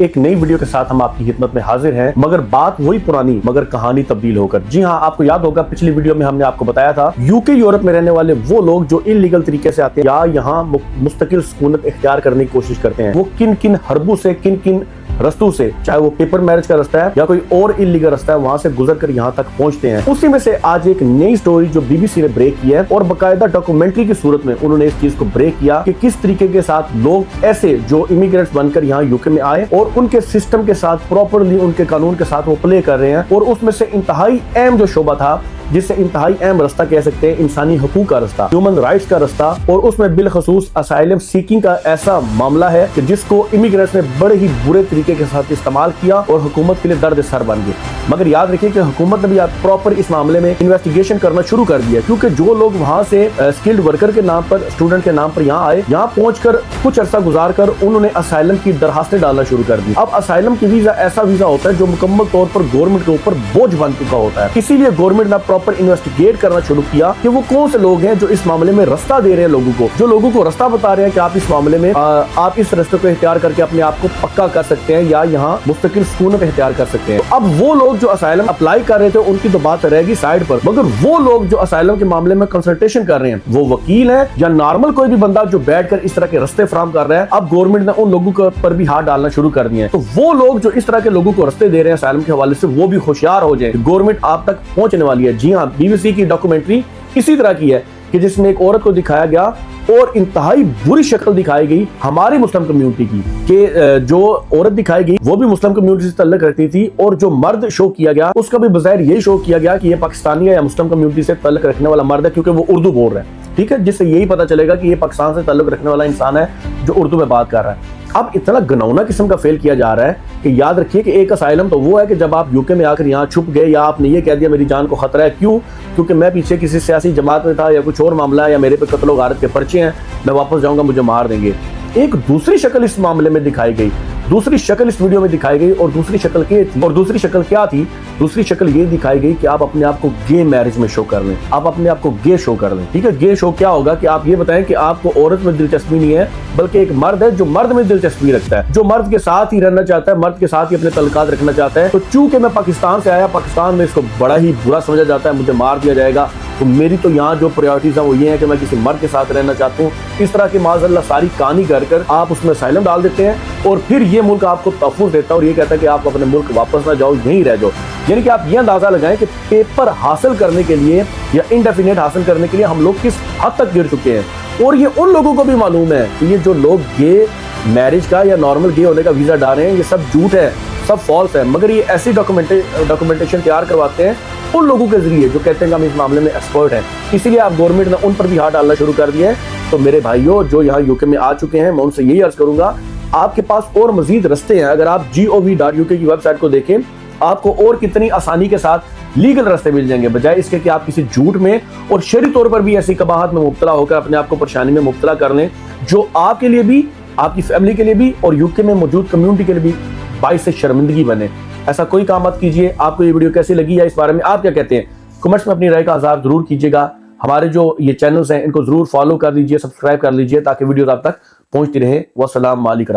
ایک نئی ویڈیو کے ساتھ ہم آپ کی خدمت میں حاضر ہیں، مگر بات وہی پرانی مگر کہانی تبدیل ہو کر۔ جی ہاں، آپ کو یاد ہوگا پچھلی ویڈیو میں ہم نے آپ کو بتایا تھا یوکے یورپ میں رہنے والے وہ لوگ جو انلیگل طریقے سے آتے ہیں یا یہاں مستقل سکونت اختیار کرنے کی کوشش کرتے ہیں، وہ کن کن حربوں سے، کن کن رستوں سے، چاہے وہ پیپر میرج کا رستہ ہے یا کوئی اور انلیگل رستہ ہے، وہاں سے گزر کر یہاں تک پہنچتے ہیں۔ اسی میں سے آج ایک نئی سٹوری جو بی بی سی نے بریک کی ہے اور باقاعدہ ڈاکومنٹری کی صورت میں انہوں نے اس چیز کو بریک کیا کہ کس طریقے کے ساتھ لوگ ایسے جو امیگرینٹس بن کر یہاں یوکے میں آئے اور ان کے سسٹم کے ساتھ پراپرلی ان کے قانون کے ساتھ وہ پلے کر رہے ہیں، اور اس میں سے انتہائی اہم جو شعبہ تھا، جس سے انتہائی اہم رستہ کہہ سکتے ہیں، انسانی حقوق کا رستہ، ہیومن رائٹس کا رستہ، اور اس میں بالخصوص اسائلم سیکنگ کا ایسا معاملہ ہے کہ جس کو امیگرینٹس نے بڑے ہی برے طریقے کے ساتھ استعمال کیا اور حکومت کے لیے درد سر بن گئے۔ مگر یاد رکھیے کہ حکومت نے بھی پراپر اس معاملے میں انویسٹیگیشن کرنا شروع کر دیا، کیونکہ جو لوگ وہاں سے اسکلڈ ورکر کے نام پر، اسٹوڈنٹ کے نام پر یہاں آئے، یہاں پہنچ کر کچھ عرصہ گزار کر انہوں نے اسائلم کی درخواستیں ڈالنا شروع کر دی۔ اب اسائلم کی ویزا ایسا ویزا ہوتا ہے جو مکمل طور پر گورنمنٹ کے اوپر بوجھ بن چکا ہوتا ہے، اسی لیے گورنمنٹ نے پراپر انویسٹیگیٹ کرنا شروع کیا کہ وہ کون سے لوگ ہیں جو اس معاملے میں رستہ دے رہے ہیں لوگوں کو، جو لوگوں کو رستہ بتا رہے ہیں کہ آپ اس معاملے میں آپ اس رستے کو اختیار کر کے اپنے آپ کو پکا کر سکتے ہیں یا یہاں مستقل سکونت اختیار کر سکتے ہیں۔ تو اب وہ لوگ جو اسائلم اپلائی کر رہے تھے ان کی تو بات رہے گی سائڈ پر، مگر وہ لوگ جو اسائلم کے معاملے میں کنسلٹیشن کر رہے ہیں، وہ وکیل ہیں یا نارمل کوئی بھی بندہ جو بیٹھ کر اس طرح کے رستے فراہم کر رہا ہے، اب گورنمنٹ نے ان لوگوں پر بھی ہاتھ ڈالنا شروع کر دیے ہیں۔ تو وہ لوگ جو اس طرح کے لوگوں کو رستے دے رہے ہیں اسائلم کے حوالے سے، وہ بھی ہوشیار ہو جائیں، گورنمنٹ آپ تک پہنچنے والی ہے۔ جی ہاں، بی بی سی کی ڈاکومنٹری اسی طرح کی ہے کہ جس میں ایک عورت کو دکھایا گیا اور انتہائی بری شکل دکھائی گئی ہماری مسلم کمیونٹی کی، کہ جو عورت دکھائی گئی وہ بھی مسلم کمیونٹی سے تعلق رکھتی تھی، اور جو مرد شو کیا گیا اس کا بھی بظاہر یہی شو کیا گیا کہ یہ پاکستانی ہے یا مسلم کمیونٹی سے تعلق رکھنے والا مرد ہے، کیونکہ وہ اردو بول رہا ہے، ٹھیک ہے، جس سے یہی پتہ چلے گا کہ یہ پاکستان سے تعلق رکھنے والا انسان ہے جو اردو میں بات کر رہا ہے۔ اب اتنا گنونا قسم کا فیل کیا جا رہا ہے کہ یاد رکھیے کہ ایک اسائلم تو وہ ہے کہ جب آپ یوکے میں آ کر یہاں چھپ گئے یا آپ نے یہ کہہ دیا میری جان کو خطرہ ہے، کیوں؟ کیونکہ میں پیچھے کسی سیاسی جماعت میں تھا یا کچھ اور معاملہ ہے یا میرے پہ قتل و غارت کے پرچے ہیں، میں واپس جاؤں گا مجھے مار دیں گے۔ ایک دوسری شکل اس معاملے میں دکھائی گئی، دوسری شکل اس ویڈیو میں دکھائی گئی، اور دوسری شکل کیا تھی؟ دوسری شکل یہ دکھائی گئی کہ آپ اپنے آپ کو گے میرج میں شو کر لیں، آپ اپنے آپ کو گے شو کر لیں، ٹھیک ہے۔ گے شو کیا ہوگا کہ آپ یہ بتائیں کہ آپ کو عورت میں دلچسپی نہیں ہے، بلکہ ایک مرد ہے جو مرد میں دلچسپی رکھتا ہے، جو مرد کے ساتھ ہی رہنا چاہتا ہے، مرد کے ساتھ ہی اپنے تعلقات رکھنا چاہتا ہے۔ تو چونکہ میں پاکستان سے آیا، پاکستان میں اس کو بڑا ہی برا سمجھا جاتا ہے، مجھے مار دیا جائے گا، تو میری تو یہاں جو پریورٹیز ہیں وہ یہ ہیں کہ میں کسی مرد کے ساتھ رہنا چاہتا ہوں۔ اس طرح کی معاذ اللہ ساری کہانی کر آپ اس میں اسائلم ڈال دیتے ہیں، اور پھر یہ ملک آپ کو تحفظ دیتا ہے اور یہ کہتا ہے کہ آپ اپنے ملک واپس نہ جاؤ، یہیں رہ جاؤ۔ یعنی کہ آپ یہ اندازہ لگائیں کہ پیپر حاصل کرنے کے لیے یا انڈیفینیٹ حاصل کرنے کے لیے ہم لوگ کس حد تک گر چکے ہیں، اور یہ ان لوگوں کو بھی معلوم ہے کہ یہ جو لوگ گے میرج کا یا نارمل گے ہونے کا ویزا ڈال رہے ہیں یہ سب جھوٹ ہے، سب فالس ہے، مگر یہ ایسی ڈاکومنٹیشن تیار کرواتے ہیں ان لوگوں کے ذریعے جو کہتے ہیں کہ ہم اس معاملے میں ایکسپرٹ ہیں، اسی لیے آپ گورنمنٹ نے ان پر بھی ہاتھ ڈالنا شروع کر دیا ہے۔ تو میرے بھائیوں جو یہاں یوکے میں آ چکے ہیں، میں ان سے یہی عرض کروں گا، آپ کے پاس اور مزید رستے ہیں۔ اگر آپ gov.uk کی ویب سائٹ کو دیکھیں، آپ کو اور کتنی آسانی کے ساتھ لیگل رستے مل جائیں گے، بجائے اس کے کہ آپ کسی جھوٹ میں اور شرعی طور پر بھی ایسی قباحت میں مبتلا ہو کر اپنے آپ کو پریشانی میں مبتلا کر لیں، جو آپ کے لیے بھی، آپ کی فیملی کے لیے بھی اور یوکے میں موجود کمیونٹی کے لیے بھی باعث شرمندگی بنے۔ ایسا کوئی کام مت کیجیے۔ آپ کو یہ ویڈیو کیسی لگی یا اس بارے میں آپ کیا کہتے ہیں؟ کمنٹس میں اپنی رائے کا اظہار ضرور کیجیے گا۔ ہمارے جو یہ چینلز ہیں ان کو ضرور فالو کر لیجیے، سبسکرائب کر لیجیے تاکہ ویڈیوز آپ تک پہنچتی رہے۔ والسلام علیکم۔